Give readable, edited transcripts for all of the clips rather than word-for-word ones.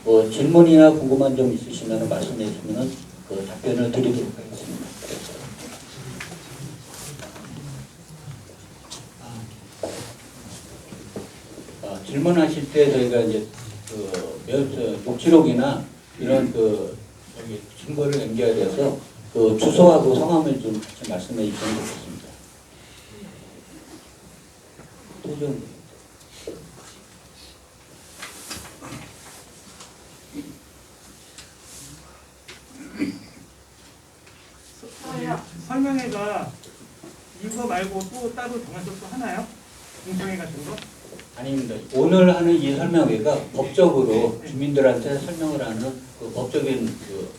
뭐 질문이나 궁금한 점 있으시면 말씀해 주시면 그 답변을 드리도록 하겠습니다. 질문하실 때 저희가 이제 녹취록이나 이런 여기 증거를 남겨야 돼서 그 주소하고 성함을 좀 같이 말씀해 주시면 좋겠습니다. 도전. 설명회가 이거 말고 또 따로 정해서 또 하나요? 공청회 같은 거? 아닙니다. 오늘 하는 이 설명회가 법적으로 주민들한테 설명을 하는 그 법적인 그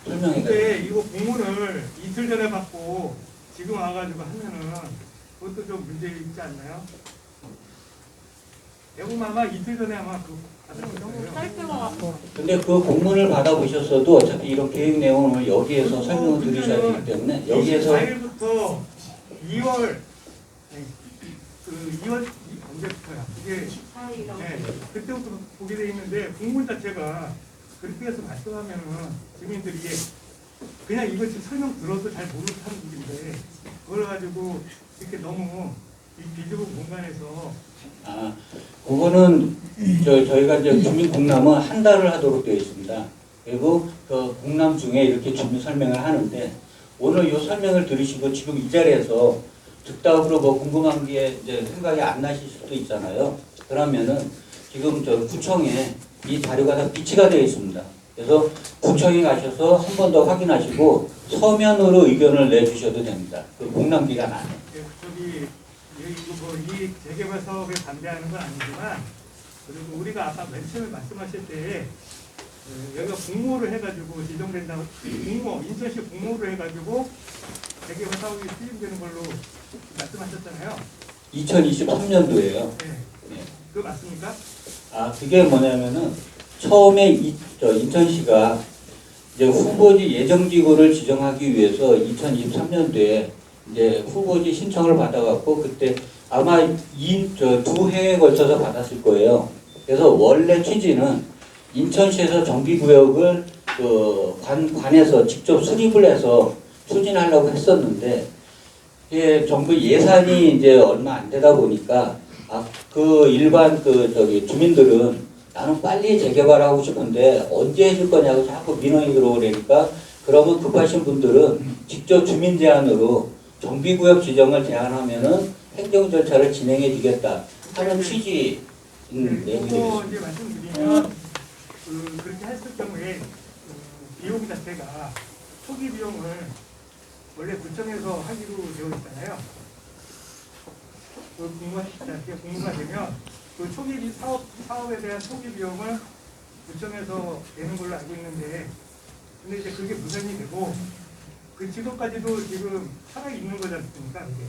설명회가. 근데 이거 공문을 이틀 전에 받고 지금 와가지고 하면은 그것도 좀 문제 있지 않나요? 대부분 아마 이틀 전에 아마 그 받은 거예요. 짧게 와갖고. 근데 그 공문을 받아보셨어도 어차피 이런 계획 내용을 여기에서 설명을 드리셔야 되기 때문에 여기에서 24일부터 2월 그 2월 언제부터야? 이게 14일이라고. 네, 그때부터 보게 돼 있는데 공문 자체가 그렇게 해서 말씀하면은 주민들이 그냥 이거 지금 설명 들어도 잘 모르는 분인데 그걸 가지고 이렇게 너무 이 비좁은 공간에서 그거는 저희가 이제 주민 공람은 한 달을 하도록 되어 있습니다. 그리고 그 공람 중에 이렇게 주민 설명을 하는데 오늘 이 설명을 들으시고 지금 이 자리에서 즉답으로 뭐 궁금한 게 이제 생각이 안 나실 수도 있잖아요. 그러면은 지금 저 구청에 이 자료가 다 비치가 되어 있습니다. 그래서 구청에 가셔서 한 번 더 확인하시고 서면으로 의견을 내주셔도 됩니다. 그 공람 기간 안에. 이 재개발 사업에 반대하는 건 아니지만 그리고 우리가 아까 맨 처음에 말씀하실 때 여기가 공모를 해가지고 지정된다고 인천시 공모를 해가지고 재개발 사업이 추진되는 걸로 말씀하셨잖아요. 2023년도에요. 네. 그거 맞습니까? 그게 뭐냐면은 처음에 인천시가 이제 후보지 예정지구를 지정하기 위해서 2023년도에 이제 후보지 신청을 받아갖고 그때 아마 두 해에 걸쳐서 받았을 거예요. 그래서 원래 취지는 인천시에서 정비구역을 관에서 직접 수립을 해서 추진하려고 했었는데 정부 예산이 이제 얼마 안 되다 보니까 그 일반 주민들은 나는 빨리 재개발하고 싶은데 언제 해줄 거냐고 자꾸 민원이 들어오니까 그러면 급하신 분들은 직접 주민 제안으로 정비구역 지정을 제안하면은 행정 절차를 진행해 주겠다 하는 취지 내용이 되겠습니다. 이제 말씀드리면 그렇게 했을 경우에 비용 자체가 초기 비용을 원래 구청에서 하기로 되어 있잖아요. 공모가 되면 그 초기 사업에 대한 초기 비용을 구청에서 내는 걸로 알고 있는데 근데 이제 그게 무산이 되고 그 지도까지도 지금 살아 있는 거지 않습니까? 이게.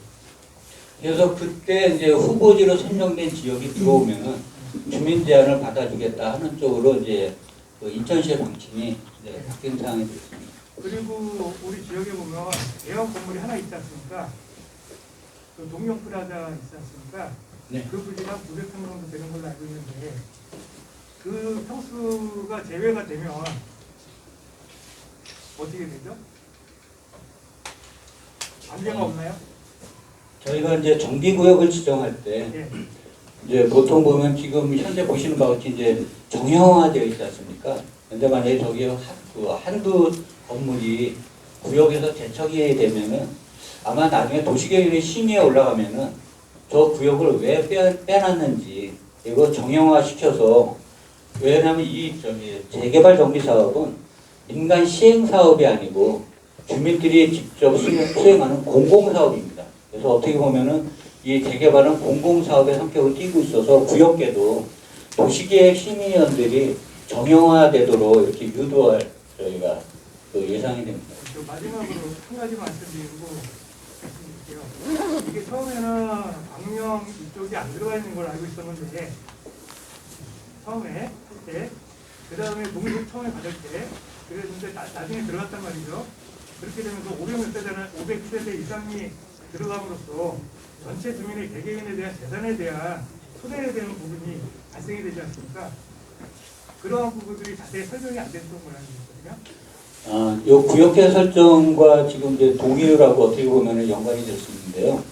그래서 그때 이제 후보지로 선정된 지역이 들어오면은 주민 제안을 받아주겠다 하는 쪽으로 이제 그 인천시의 방침이 이제 바뀐 상황이 됐습니다. 그리고 우리 지역에 보면 대형 건물이 하나 있지 않습니까? 그 동영프라자 있지 않습니까? 네. 그 부지가 900평 정도 되는 걸로 알고 있는데 그 평수가 제외가 되면 어떻게 되죠? 관계가 없나요? 저희가 이제 정비구역을 지정할 때 예. 이제 보통 보면 지금 현재 보시는 바와 같이 이제 정형화되어 있지 않습니까? 근데 만약에 저기 한두 건물이 구역에서 재척이 되면은 아마 나중에 도시계획의 심의에 올라가면은 저 구역을 왜 빼놨는지 이거 정형화 시켜서 왜냐하면 이 재개발 정비 사업은 민간 시행 사업이 아니고 주민들이 직접 수행하는 공공 사업입니다. 그래서 어떻게 보면은 이 재개발은 공공 사업의 성격을 띠고 있어서 구역계도 도시계획 심의위원들이 정형화되도록 이렇게 유도할 저희가 예상이 됩니다. 마지막으로 한 가지 말씀드리고 말씀드릴게요. 이게 처음에는 광명 이쪽이 안 들어가 있는 걸 알고 있었는데 처음에 할 때 그 다음에 농협 처음에 받을 때 그랬는데 나중에 들어갔단 말이죠. 그렇게 되면서 500세대 이상이 들어감으로써 전체 주민의 개개인에 대한 재산에 대한 손해에 대한 부분이 발생이 되지 않습니까? 그러한 부분들이 자세히 설명이 안 됐던 모양이 있거든요. 요 구역계 설정과 지금 이제 동의율하고 어떻게 보면 연관이 될 수 있는데요.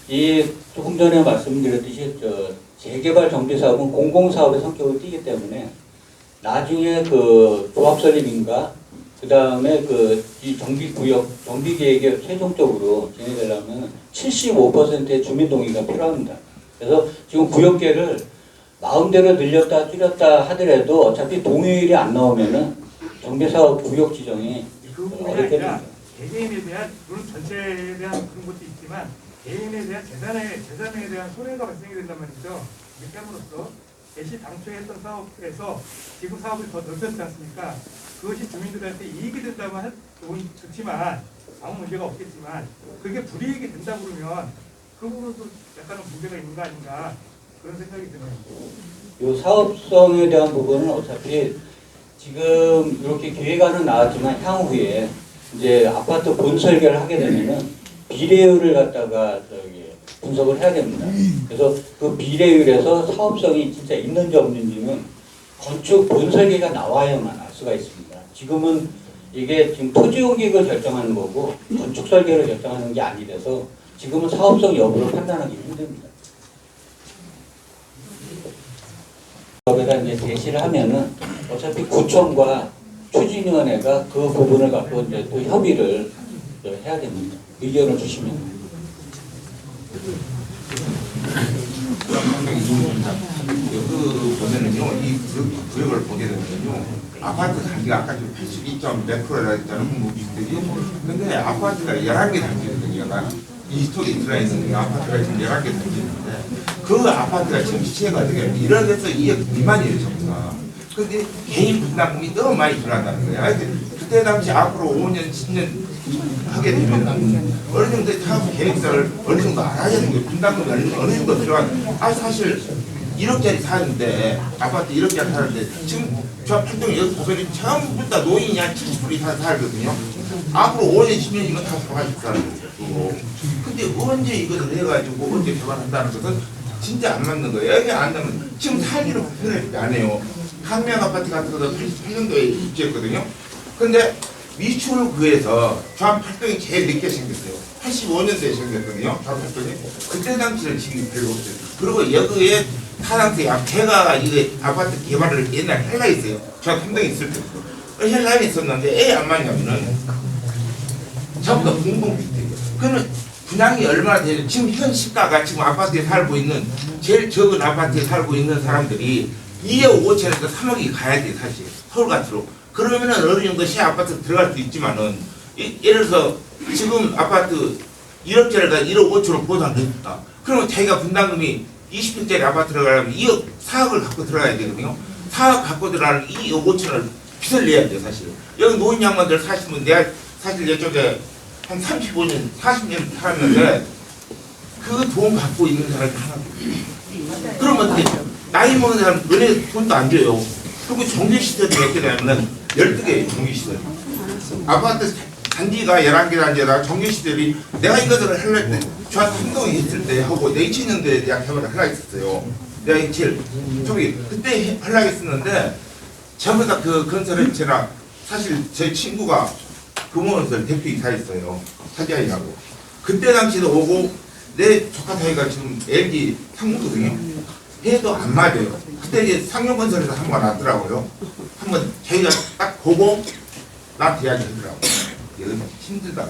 이 조금 전에 말씀드렸듯이 재개발 정비 사업은 공공사업의 성격을 띠기 때문에 나중에 그 조합 설립인가 그 다음에 이 정비구역 정비계획에 최종적으로 진행되려면 75%의 주민 동의가 필요합니다. 그래서 지금 구역계를 마음대로 늘렸다 줄였다 하더라도 어차피 동의율이 안 나오면은 정비사업 구역 지정이 그 부분이 어렵게 아니라 됩니다. 개개인에 대한 물론 전체에 대한 그런 것도 있지만 개인에 대한 재산에 대한 손해가 발생이 된단 말이죠. 이렇게 함으로써 대시 당초에 했던 사업에서 지금 사업을 더 넓혔지 않습니까? 그것이 주민들한테 이익이 된다면 좋지만 아무 문제가 없겠지만 그게 불이익이 된다 그러면 그 부분도 약간은 문제가 있는 거 아닌가 그런 생각이 드네요. 요 사업성에 대한 부분은 어차피 지금 이렇게 계획안은 나왔지만 향후에 이제 아파트 본 설계를 하게 되면은 비례율을 갖다가 분석을 해야 됩니다. 그래서 그 비례율에서 사업성이 진짜 있는지 없는지는 건축 본 설계가 나와야만 알 수가 있습니다. 지금은 이게 지금 토지 공익을 결정하는 거고 건축 설계를 결정하는 게 아니라서 지금은 사업성 여부를 판단하기 힘듭니다. 법에다 이제 제시를 하면은 어차피 구청과 추진위원회가 그 부분을 갖고 이제 또 협의를 해야 됩니다. 의견을 주시면. 그 보면은요, 이 구역을 보게 되면요, 아파트 단지가 아까 지금 82.몇 프로라 했잖아요, 무기들이. 근데 아파트가 11개 단지거든요. 이 속에 들어있는 아파트가 지금 11개 단지인데, 그 아파트가 지금 시세가 어떻게 1억에서 2억 미만이에요, 전부 다. 근데 개인 분담금이 너무 많이 들어간다는 거예요. 하여튼 그때 당시 앞으로 5년, 10년 하게 되면 어느 정도 사업 계획서를 어느 정도 알아야 되는 거예요. 분담금이 어느 정도 들어간. 사실 1억짜리 사는데 아파트 1억짜리 사는데 지금 저 팔동 여기 보면 전부 다 노인이 한 70% 이상 살거든요. 앞으로 5년, 10년이면 다 돌아가실 거예요. 근데 언제 이것을 해가지고 언제 개발한다는 것은 진짜 안 맞는 거예요. 여기 안 되면 지금 살기로 불편할 안 해요. 항명 아파트 같은 것도 88년도에 입주했거든요. 근데 미추홀구에서 좌 팔동이 제일 늦게 생겼어요. 85년도에 생겼거든요. 좌 팔동이. 그때 당시는 지금 별로 없어요. 그리고 여기에 타당세 배가 이게 아파트 개발을 옛날 헬라에 있어요. 좌 팔동에 있을 때. 헬라에 있었는데 애 안 맞냐면은 전부 다 공동주택이에요. 그러면 분양이 얼마나 되는 지금 현 시가가 지금 아파트에 살고 있는 제일 적은 아파트에 살고 있는 사람들이 2억 5천에서 3억이 가야 돼 사실 서울 같으로. 그러면은 어느 정도 시 아파트 들어갈 수 있지만은 예를 들어서 지금 아파트 1억짜리가 1억 5천을 보상했다. 그러면 자기가 분담금이 20평짜리 아파트 들어가려면 2억 4억을 갖고 들어가야 되거든요. 4억 갖고 들어가면 2억 5천을 빚을 내야 돼요 사실. 여기 노인 양반들 사시면 내가 사실 이쪽에 한 35년 40년 살았는데 그 돈 갖고 있는 사람이 하나도 없어요. 그러면 어떻게 나이 먹은 사람 은행 돈도 안 줘요. 그리고 정규시설이 몇 개냐면 12개 정규시설. 아파트 단지가 11개 단지에다가 정규시설이 내가 이것들을 하려고 때 저한테 행동이 있을 때 하고 내 2000년도에 대한 개발을 하려고 했었어요. 내가 제일 저기 그때 하려고 했었는데 전부 다 그 건설업체나 사실 제 친구가 금호건설 대표이사였어요. 사자이라고. 그때 당시도 오고 내 조카 사이가 지금 LG 상무거든요. 해도 안 맞아요. 그때 이제 상용건설에서 한 번 왔더라고요. 한번 자기가 딱 보고 나한테 이야기하더라고요. 이건 힘들다.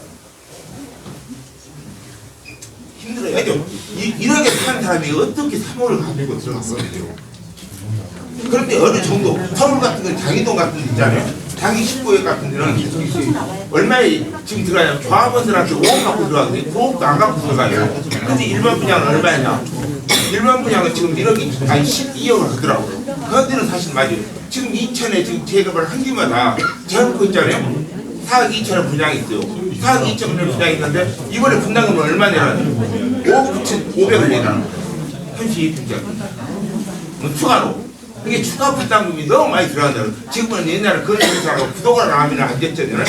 힘들어요. 이렇게 사는 사람이 어떻게 3억을 가지고 들어갔어요. 그런데 어느 정도 서울 같은 건 장이동 같은 데 있잖아요. 장기 19회 같은 데는 얼마에 지금 들어가냐면 조합원들한테 5억 갖고 들어가거든요. 5억도 안 갖고 들어가요. 근데 일반 분양은 얼마냐? 일반 분양은 지금 1억이 아니 12억을 하더라고요. 그런데는 사실 맞아요. 지금 인천에 지금 재개발 한 개마다 제한거 있잖아요. 4억 2천원 분양이 있어요. 4억 2천원 분양이 있는데 이번에 분담금은 얼마 내라는 5억 9,500을 내라는 거예요. 현시 분양. 추가로. 이게 추가 부담금이 너무 많이 들어간다는. 지금은 옛날에 그런 회사라고 부도가 나면 안 됐잖아요.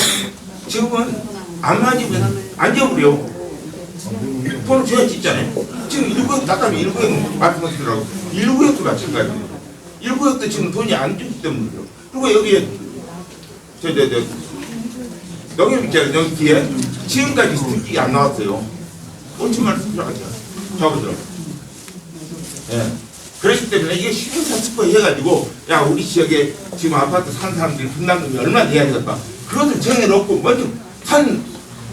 지금은 안 맞으면 안 줘버려. 돈을 줘야지 있잖아요. 지금 1구역 낫다면 1구역 말씀하시더라고. 1구역도 마찬가지예요. 1구역도 지금 돈이 안 주기 때문이에요. 그리고 여기에 농협 있잖아요. 여기 뒤에 지금까지 수익이 안 나왔어요. 5천만 원 수익하죠. 저거들. 예. 그렇기 때문에 이게 신용사 특허 해가지고 야 우리 지역에 지금 아파트 산 사람들이 분담금이 얼마 내야 되겠다. 그것을 정해놓고 먼저 산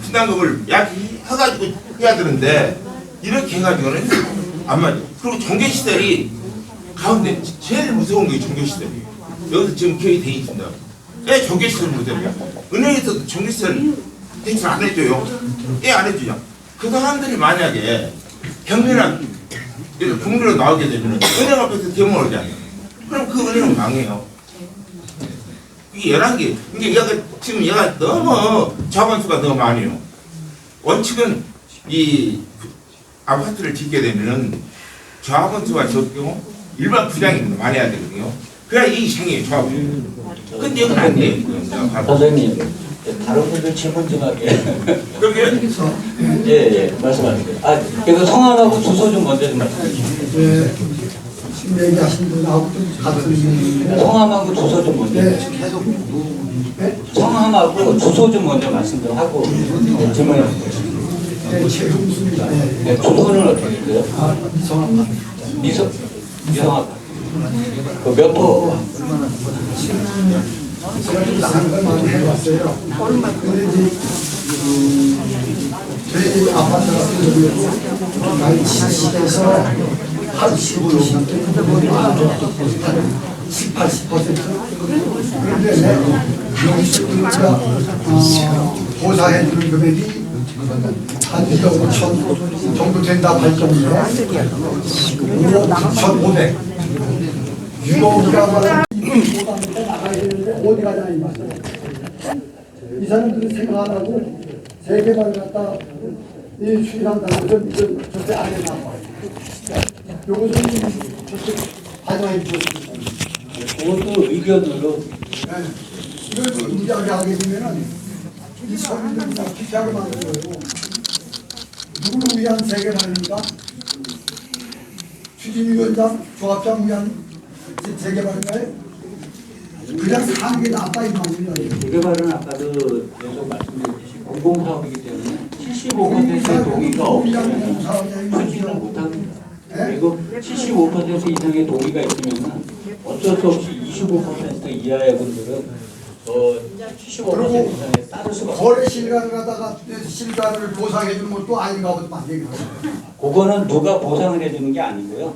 분담금을 해가지고 해야 되는데 이렇게 해가지고는 안 맞아요. 그리고 종교시설이 가운데 제일 무서운 게 종교시설이에요. 여기서 지금 기억이 돼 있습니다. 왜 종교시설 무서워요? 은행에서도 종교시설 대출 안 해줘요. 왜 안 해주냐? 그 사람들이 만약에 경매나 국내로 나오게 되면 은행 앞에서 대모를 하잖아요. 그럼 그 은행은 망해요. 이게 11개. 이게 지금 얘가 너무 자본수가 너무 많아요. 원칙은 이 아파트를 짓게 되면은 자본수가 적고 일반 부장이 많아야 되거든요. 그래야 이 생이 조합이에요. 근데 여기는 안 돼요. 선생님, 다른 분들 질문 좀 할게요. 그게 예, 말씀하세요. 그래서 성함하고 주소 좀 먼저 좀 말씀해 주세요. 네, 지금 얘기하신 분하고 좀 같은 성함하고 주소 좀 먼저. 성함하고 주소 좀 먼저 말씀 좀 하고 질문해 주세요. 네, 최흥수입니다. 네, 주소는 어떻게 돼요? 이성합니다. 미성아. 몇 호? 제가 좀 나가는 걸 많이 해봤어요. 근데 이제 저희 아파트 같은 경우에도 많이 70에서 한 15%, 한 10, 80%. 그런데 여기서 우리가 보상해주는 금액이 한 1억 5천 정도 된다고 할 정도로 5억 9,500. 6억이라고 하면 나가야 되는데 어디 가냐 이 말이에요. 이 사람들이 생각 안 하고 재개발 갖다 이 수리한다는 것은 절대 안 해놔요. 요것은 절대 반영해 주셨습니다. 그것도 의견으로. 이걸 이야기하게 되면은 이 서민들이 다 피하게 만든 거예요. 누구를 위한 재개발입니까? 추진위원장, 조합장 위한 재개발인가요? 그냥 사는 게 낫다 이 말이에요. 재개발은 아까도 계속 말씀드렸듯이 공공사업이기 때문에 75%의 동의가 없으면 추진을 못합니다. 그리고 75% 이상의 동의가 있으면 어쩔 수 없이 25% 이하의 분들은 75% 이상에 따를 수가 없어요. 거래 실간을 갖다가 실간을 보상해 주는 것도 아닌가 보다 만들겠죠. 그거는 누가 보상을 해주는 게 아니고요.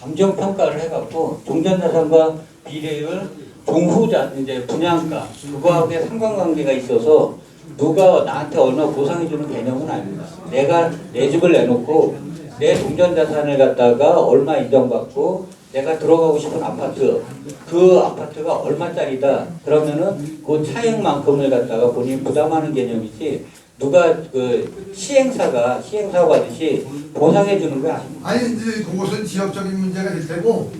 감정평가를 해갖고 종전자산과 비례율, 종후자, 이제 분양가, 그거하고의 상관관계가 있어서 누가 나한테 얼마 보상해주는 개념은 아닙니다. 내가 내 집을 내놓고 내 종전자산을 갖다가 얼마 인정받고 내가 들어가고 싶은 아파트, 그 아파트가 얼마짜리다. 그러면은 그 차액만큼을 갖다가 본인이 부담하는 개념이지 누가 그 시행사가 하듯이 보상해 주는 거 아닙니다. 아니 이제 그것은 지역적인 문제가 될 테고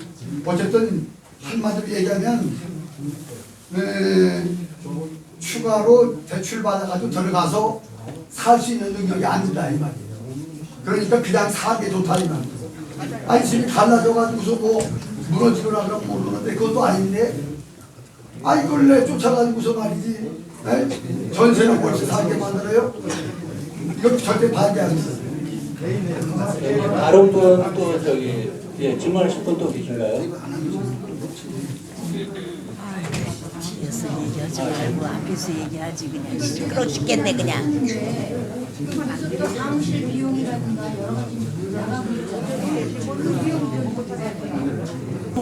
어쨌든 한마디로 얘기하면 추가로 대출 받아가지고 들어가서 살 수 있는 능력이 아니다 이 말이에요. 그러니까 그냥 사는 게 좋다 이 말이에요. 아니 집이 갈라져가지고서 뭐 무너지거나 그러면 모르는데 그것도 아닌데 아니 이걸 내 쫓아가지고서 말이지 전세는 벌써 살게 만들어요? 이거 절대 반대합니다. 다른 분 또 질문하실 분 또 계신가요? 여자 말고 앞에서 얘기하지 그냥 시끄러 죽겠네 그냥. 또 사무실 비용이라든가 여러 가지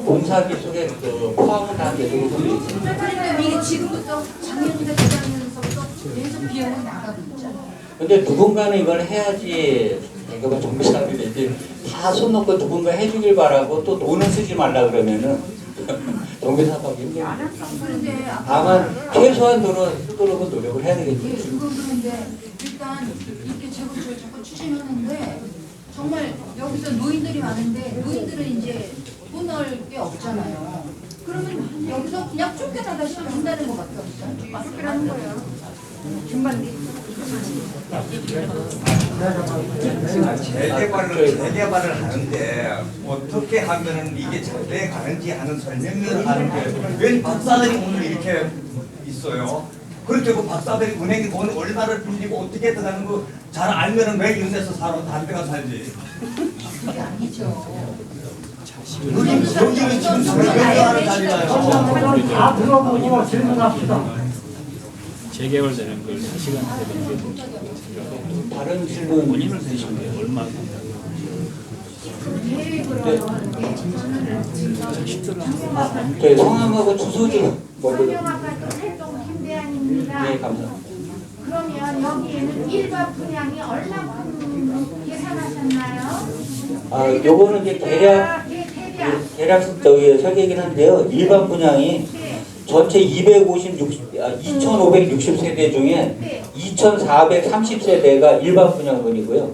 공사비 속에 그 포함은 다 계속 들려 있습니다. 그런데 이게 지금부터 작년부터 재작년서부터 계속 비용은 나가고 있잖아요. 근데 누군가는 이걸 해야지 대개가 정부 사람이 되지 다 손 놓고 누군가 해주길 바라고 또 돈을 쓰지 말라 그러면은 정부 사업하기 힘듭니다. 그런데 다만 최소한 돈을 쓰도록 노력을 해야 되겠죠. 예, 그건 그런데 일단 이렇게 재건축을 자꾸 추진하는데 정말 여기서 노인들이 많은데 노인들은 이제 돈 넣을 게 없잖아요. 그러면 여기서 그냥 쫓겨나다 싶어 준다는 것 같아요. 쫓겨나는 거예요. 중반기. 재개발을 하는데 어떻게 하면은 이게 잘 돼 가는지 하는 설명을 하는데 왜 박사들이 오늘 이렇게 있어요? 그렇게 그 박사들이 은행에 돈 얼마를 빌리고 어떻게 들어가는 거 잘 알면은 왜 이런데서 살아 다른 데가 살지? 그게 아니죠. 여기는 지금 설명하는 자리가요. 다 들어보고 질문합시다. 재개발되는 걸 4시간 되는 게 다른 질문 본인을 대신 게 얼마 네, 성함하고 주소 좀 먼저. 성명아파트 활동 김대안입니다. 네, 감사합니다. 그러면 여기에는 일반 분양이 얼마큼 계산하셨나요? 아, 요거는 이제 대략 대략 저기 설계이긴 한데요. 일반 분양이 네. 전체 2,560세대 중에 네. 2,430세대가 일반 분양분이고요.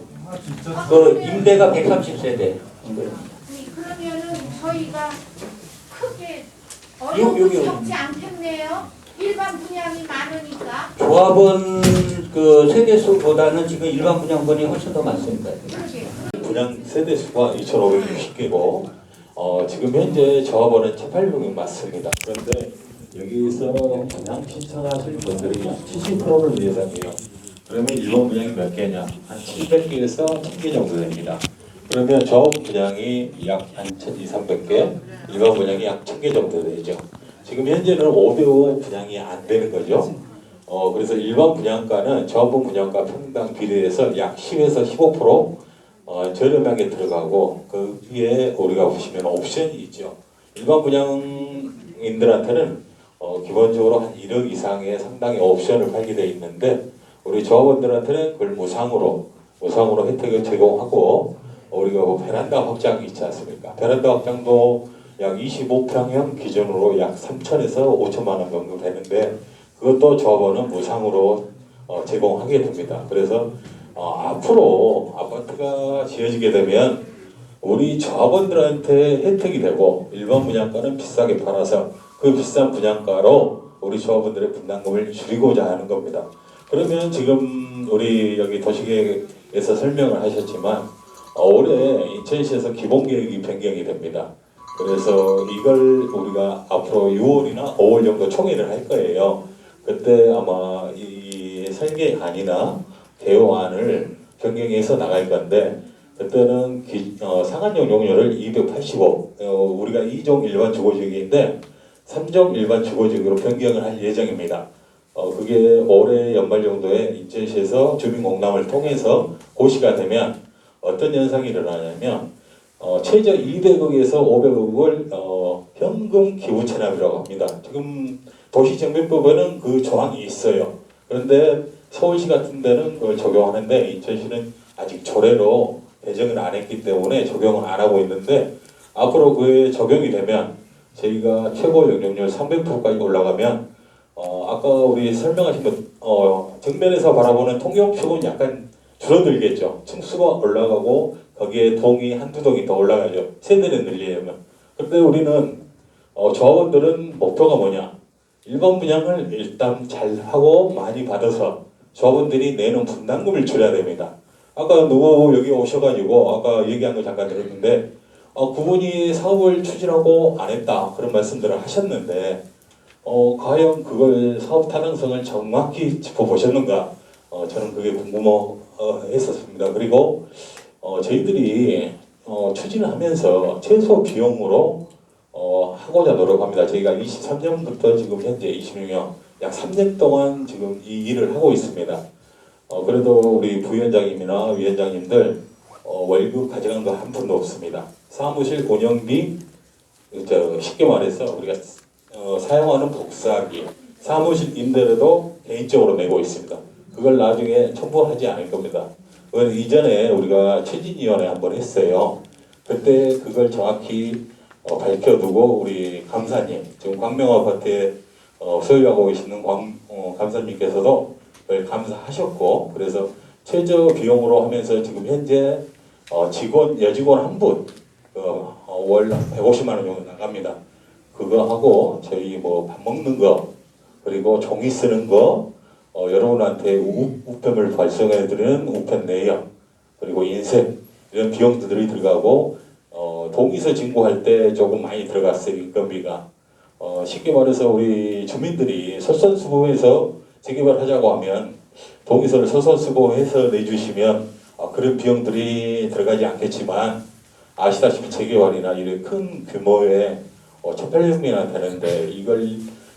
그 임대가 130세대. 그러면은 저희가 크게 여기. 어려움이 적지 않겠네요. 일반 분양이 많으니까. 조합원 그 세대 수보다는 지금 일반 분양분이 훨씬 더 많습니다. 그러게. 분양 세대 수가 2,560개고 지금 현재 조합원은 1,800명 맞습니다. 그런데 여기서 분양 신청하실 분들이 70%를 예상해요. 그러면 일반 분양이 몇 개냐? 한 700개에서 1000개 정도 됩니다. 그러면 조합 분양이 약 1,200~300개, 일반 분양이 약 1000개 정도 되죠. 지금 현재는 5대5 분양이 안 되는 거죠. 그래서 일반 분양가는 조합원 분양가 평당 비례해서 약 10에서 15% 저렴하게 들어가고 그 위에 우리가 보시면 옵션이 있죠. 일반 분양인들한테는 기본적으로 한 1억 이상의 상당히 옵션을 팔게 되어 있는데 우리 조합원들한테는 그걸 무상으로 혜택을 제공하고 우리가 뭐 베란다 확장이 있지 않습니까? 베란다 확장도 약 25평형 기준으로 약 3천에서 5천만 원 정도 되는데 그것도 조합원은 무상으로 제공하게 됩니다. 그래서 앞으로 아파트가 지어지게 되면 우리 조합원들한테 혜택이 되고 일반 분양가는 비싸게 팔아서 그 비싼 분양가로 우리 조합원들의 분담금을 줄이고자 하는 겁니다. 그러면 지금 우리 여기 도시계획에서 설명을 하셨지만 올해 인천시에서 기본계획이 변경이 됩니다. 그래서 이걸 우리가 앞으로 6월이나 5월 정도 총회를 할 거예요. 그때 아마 이 설계안이나 개요안을 변경해서 나갈 건데 그때는 상한용 용료를 285 우리가 2종 일반 주거지역인데 3종 일반 주거지역으로 변경을 할 예정입니다. 그게 올해 연말 정도에 인천시에서 주민공람을 통해서 고시가 되면 어떤 현상이 일어나냐면 최저 200억에서 500억을 현금 기부 체납이라고 합니다. 지금 도시정비법에는 그 조항이 있어요. 그런데 서울시 같은 데는 그걸 적용하는데 인천시는 아직 조례로 배정을 안 했기 때문에 적용을 안 하고 있는데 앞으로 그에 적용이 되면 저희가 최고 용적률 300%까지 올라가면 아까 우리 설명하신 것 정면에서 바라보는 통영축은 약간 줄어들겠죠. 층수가 올라가고 거기에 동이 한두 동이 더 올라가죠. 세대를 늘리려면. 그런데 우리는 조합원들은 목표가 뭐냐? 일반 분양을 일단 잘 하고 많이 받아서 조합원들이 내는 분담금을 줄여야 됩니다. 아까 누구 여기 오셔가지고 아까 얘기한 거 잠깐 들었는데 그분이 사업을 추진하고 안 했다 그런 말씀들을 하셨는데 과연 그걸 사업 타당성을 정확히 짚어보셨는가? 저는 그게 궁금했었습니다. 그리고 저희들이 추진을 하면서 최소 비용으로 하고자 노력합니다. 저희가 23년부터 지금 현재 26년 약 3년 동안 지금 이 일을 하고 있습니다. 그래도 우리 부위원장님이나 위원장님들 월급 가져간 거 한 푼도 없습니다. 사무실 운영비 쉽게 말해서 우리가 사용하는 복사기 사무실 임대료도 개인적으로 내고 있습니다. 그걸 나중에 첨부하지 않을 겁니다. 그건 이전에 우리가 추진위원회 한번 했어요. 그때 그걸 정확히 밝혀두고 우리 감사님, 지금 광명아파트에 소유하고 계시는 감사님께서도 그걸 감사하셨고 그래서 최저 비용으로 하면서 지금 현재 여직원 한 분 월 150만 원 정도 나갑니다. 그거 하고 저희 뭐 밥 먹는 거 그리고 종이 쓰는 거 여러분한테 우편을 발송해드리는 우편 내역 그리고 인쇄 이런 비용들이 들어가고 동의서 진구할 때 조금 많이 들어갔어요. 인건비가. 쉽게 말해서 우리 주민들이 솔선수범해서 재개발하자고 하면 동의서를 솔선수범해서 내주시면 그런 비용들이 들어가지 않겠지만 아시다시피 재개발이나 이런 큰 규모의 1,800명이나 되는데 이걸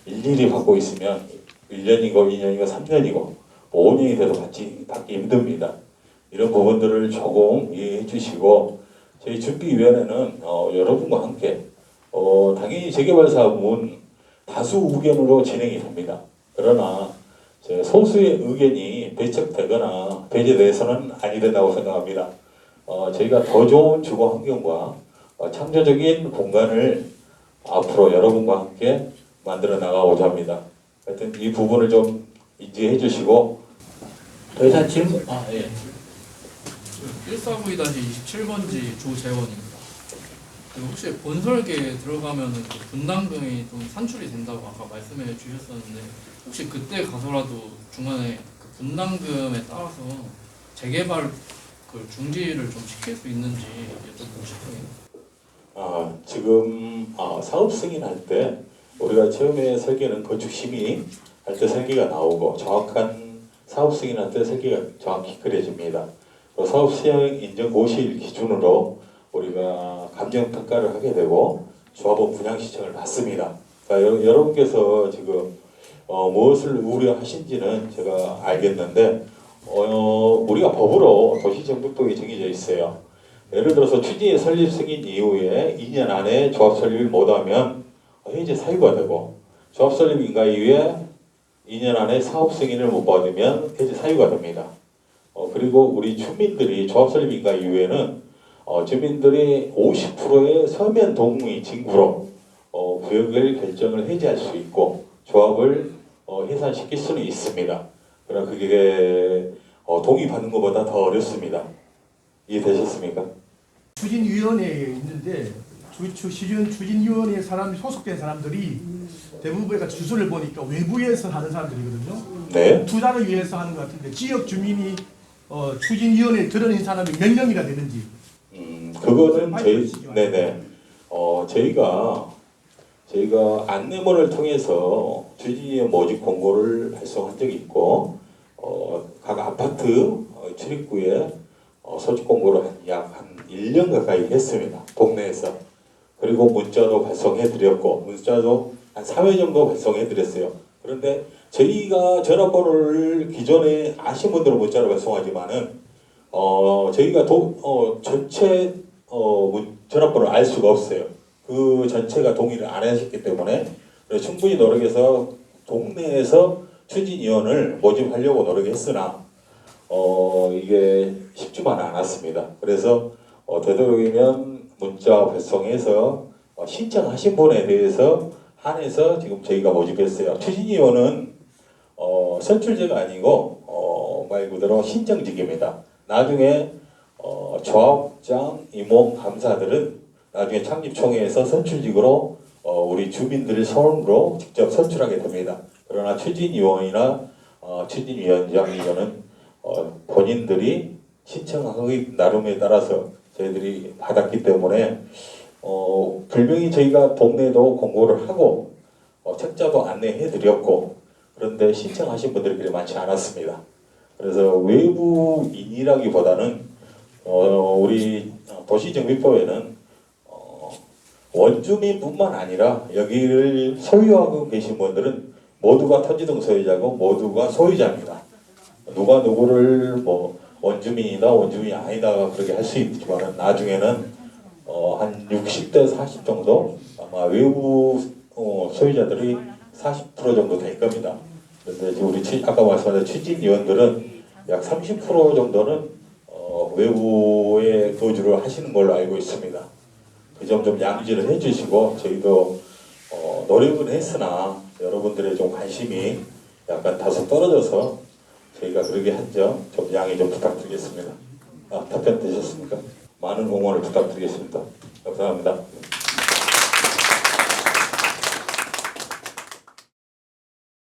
일일이 받고 있으면 1년이고 2년이고 3년이고 5년이 돼도 받기 힘듭니다. 이런 부분들을 조금 이해해 주시고 저희 준비위원회는 여러분과 함께 당연히 재개발 사업은 다수 의견으로 진행이 됩니다. 그러나 소수의 의견이 배척되거나 배제돼서는 아니 된다고 생각합니다. 저희가 더 좋은 주거 환경과 창조적인 공간을 앞으로 여러분과 함께 만들어 나가고자 합니다. 하여튼 이 부분을 좀 인지해 주시고 더 이상 질문? 예. 149-27번지 조재원입니다. 혹시 본설계에 들어가면은 그 분담금이 좀 산출이 된다고 아까 말씀해 주셨었는데 혹시 그때 가서라도 중간에 그 분담금에 따라서 재개발 그 중지를 좀 시킬 수 있는지 여쭤보고 싶어요. 지금 사업 승인할 때 우리가 처음에 설계는 건축심의 할 때 설계가 나오고 정확한 사업 승인할 때 설계가 정확히 그려집니다. 사업 시행 인정 고시일 기준으로 우리가 감정 평가를 하게 되고 조합원 분양 신청을 받습니다. 그러니까 여러분께서 지금 무엇을 우려하신지는 제가 알겠는데 우리가 법으로 도시정비법이 정해져 있어요. 예를 들어서 취지의 설립 승인 이후에 2년 안에 조합 설립을 못하면 해제 사유가 되고 조합 설립 인가 이후에 2년 안에 사업 승인을 못 받으면 해제 사유가 됩니다. 그리고 우리 주민들이 조합 설립 인가 이후에는 주민들이 50%의 서면 동의 징구로 구역을 결정을 해제할 수 있고 조합을 해산시킬 수는 있습니다. 그러나 그게 동의받는 것보다 더 어렵습니다. 이해되셨습니까? 추진위원회에 있는데 추진위원회에 소속된 사람들이 대부분의 주소를 보니까 외부에서 하는 사람들이거든요. 네. 투자를 위해서 하는 것 같은데 지역 주민이 추진위원회에 들어있는 사람이 몇 명이나 되는지. 그거는 저희가 안내문을 통해서 추진위원 모집 공고를 발송한 적이 있고 각 아파트 출입구에 소집 공고를 한 1년 가까이 했습니다. 동네에서. 그리고 문자도 발송해드렸고 문자도 한 3회 정도 발송해드렸어요. 그런데 저희가 전화번호를 기존에 아신 분들은 문자로 발송하지만은 저희가 전체 전화번호를 알 수가 없어요. 그 전체가 동의를 안 하셨기 때문에 충분히 노력해서 동네에서 추진위원을 모집하려고 노력했으나 이게 쉽지만은 않았습니다. 그래서 되도록이면 문자 발송해서 신청하신 분에 대해서 한해서 지금 저희가 모집했어요. 추진위원은 선출제가 아니고 말 그대로 신청직입니다. 나중에 조합장, 임원, 감사들은 나중에 창립총회에서 선출직으로 우리 주민들의 손으로 직접 선출하게 됩니다. 그러나 추진위원이나 추진위원장 이거는 본인들이 신청하기 나름에 따라서 저희들이 받았기 때문에 분명히 저희가 동네에도 공고를 하고 책자도 안내해드렸고 그런데 신청하신 분들이 그리 많지 않았습니다. 그래서 외부인이라기보다는 우리 도시정비법에는 원주민뿐만 아니라 여기를 소유하고 계신 분들은 모두가 토지등 소유자고 모두가 소유자입니다. 누가 누구를 원주민이다 원주민이 아니다 그렇게 할 수 있지만 나중에는 한 60대 40 정도 아마 외부 소유자들이 40% 정도 될 겁니다. 그런데 우리 아까 말씀하신 추진위원들은 약 30% 정도는 외부에 거주를 하시는 걸로 알고 있습니다. 그 점 좀 양지를 해주시고 저희도 노력은 했으나 여러분들의 좀 관심이 약간 다소 떨어져서 저희가 그러게 한 점 좀 양해 좀 부탁드리겠습니다. 답변 되셨습니까? 많은 응원을 부탁드리겠습니다. 감사합니다.